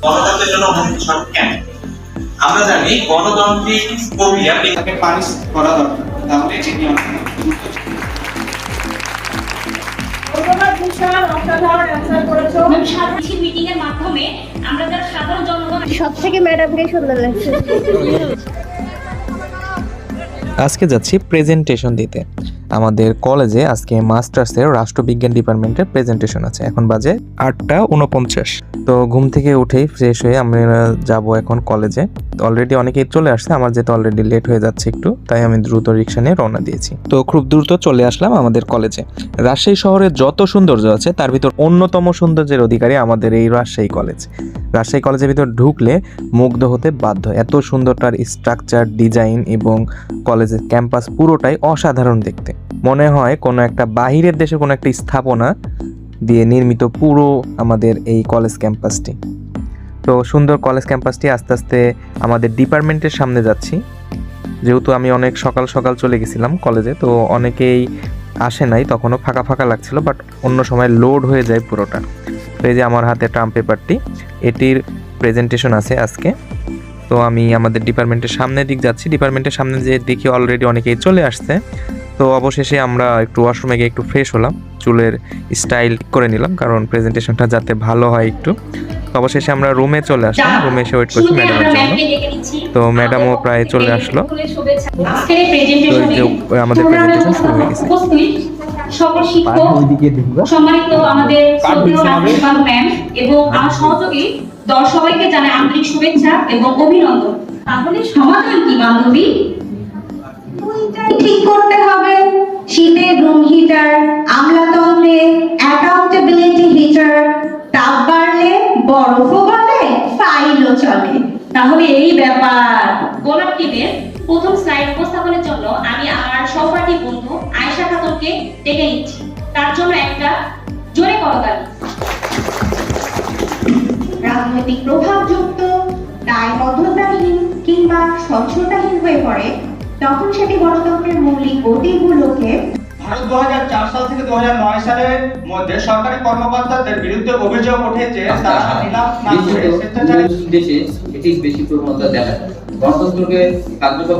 গণতন্ত্রের জন্য মন্ত্রিসভা কেন? আমরা জানি গণতান্ত্রিক প্রক্রিয়া তাকে পানিশ করা দরকার, তাহলে এটি অনেক সবথেকে ম্যাডামকে সুন্দর লাগছে। আজকে যাচ্ছি প্রেজেন্টেশন দিতে। আমাদের কলেজে আজকে মাস্টার্সের রাষ্ট্রবিজ্ঞান ডিপার্টমেন্টের প্রেজেন্টেশন আছে। এখন বাজে 8:49। তো ঘুম থেকে উঠেই ফ্রেশ হয়ে আমরা যাব এখন কলেজে। অলরেডি অনেকেই চলে আসছে, আমার যেহেতু অলরেডি লেট হয়ে যাচ্ছে একটু, তাই আমি দ্রুত রিক্সা নিয়ে রওনা দিয়েছি। তো খুব দ্রুত চলে আসলাম আমাদের কলেজে। রাজশাহী শহরের যত সৌন্দর্য আছে তার ভিতর অন্যতম সৌন্দর্যের অধিকারী আমাদের এই রাজশাহী কলেজ। রাজশাহী কলেজের ভিতর ঢুকলে মুগ্ধ হতে বাধ্য। এত সুন্দরটার স্ট্রাকচার, ডিজাইন এবং কলেজের ক্যাম্পাস পুরোটাই অসাধারণ দেখতে। মনে হয় কোনো একটা বাহিরের দেশে কোনো একটা স্থাপনা দিয়ে নির্মিত পুরো আমাদের এই কলেজ ক্যাম্পাসটি। তো সুন্দর কলেজ ক্যাম্পাসটি আস্তে আস্তে আমাদের ডিপার্টমেন্টের সামনে যাচ্ছি। যেহেতু আমি অনেক সকাল সকাল চলে গেছিলাম কলেজে, তো অনেকেই আসে নাই, তখনও ফাঁকা ফাঁকা লাগছিল, বাট অন্য সময় লোড হয়ে যায় পুরোটা। তো এই যে আমার হাতে ট্রাম পেপারটি, এটির প্রেজেন্টেশন আছে আজকে। তো আমি আমাদের ডিপার্টমেন্টের সামনের দিক যাচ্ছি। ডিপার্টমেন্টের সামনে যে দেখি অলরেডি অনেকেই চলে আসছে। তো অবশেষে আমরা একটু ওয়াশরুমে গিয়ে একটু ফ্রেশ হলাম, চুলের স্টাইল করে নিলাম, কারণ প্রেজেন্টেশনটা যাতে ভালো হয় একটু। অবশেষে আমরা রুমে চলে আসলাম। রুমে এসে ওয়েট করছি ম্যাডামের জন্য। তো ম্যাডামও প্রায় চলে আসলো। তো আমাদের প্রেজেন্টেশন শুরু হয়ে গেছে। সকল শিক্ষক, সম্মানিত আমাদের প্রিন্সিপাল ম্যাম এবং আমার সহযোগী দল সবাইকে জানাই আন্তরিক শুভেচ্ছা এবং অভিনন্দন। তাহলে সমাধান কি বান্ধবী? ঠিক করতে হবে। শীতে রুম হিটার, আমলাতন্ত্রে অ্যাকাউন্টেবিলিটি হিটার, তাপ বাড়লে বরফও গলে, ফাইলও চলে। তাহলে এই ব্যাপার। গোলাপ টিমের প্রথম স্লাইড উপস্থাপনের জন্য আমি আমার সহপাঠী বন্ধু আয়েশা খাতুনকে ডেকে নিচ্ছি। তার জন্য একটা জোরে করতালি। রাজনৈতিক প্রভাবযুক্ত, দায়বদ্ধতাহীন কিংবা স্বচ্ছতাহীন হয়ে পড়ে, তখন সেটি গণতন্ত্রের মৌলিক গতিগুলোকে ভারত 2004 সাল থেকে 2009 সালের মধ্যে সরকারি কর্মকর্তাদের বিরুদ্ধে অভিযোগ উঠেছে তারা নিলাম না করে স্বেচ্ছাচারী দেশে এটি বেশি প্রবণতা দেখা যায়। গণতন্ত্রকে কার্যকর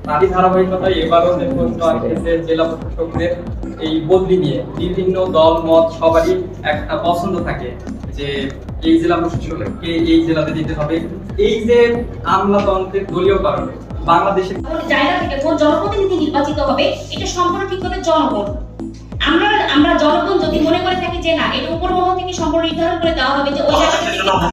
তারই ধারাবাহিকতায় এবারও প্রশ্ন আসছে জেলা প্রশাসকদের এই বদলি নিয়ে। বিভিন্ন দল মত সবারই একটা পছন্দ থাকে যে এই জেলা প্রশাসককে এই জেলাতে দিতে হবে। এই যে আমলাতন্ত্রের দলীয় কারণে বাংলাদেশের জায়গা থেকে কোন জনপ্রতিনিধি নির্বাচিত হবে এটা সম্পূর্ণ ঠিক হবে জনগণ। আমরা জনগণ যদি মনে করে থাকি যে না এটা উপর মহল থেকে সম্পূর্ণ নির্ধারণ করে দেওয়া হবে যে ওই জায়গা থেকে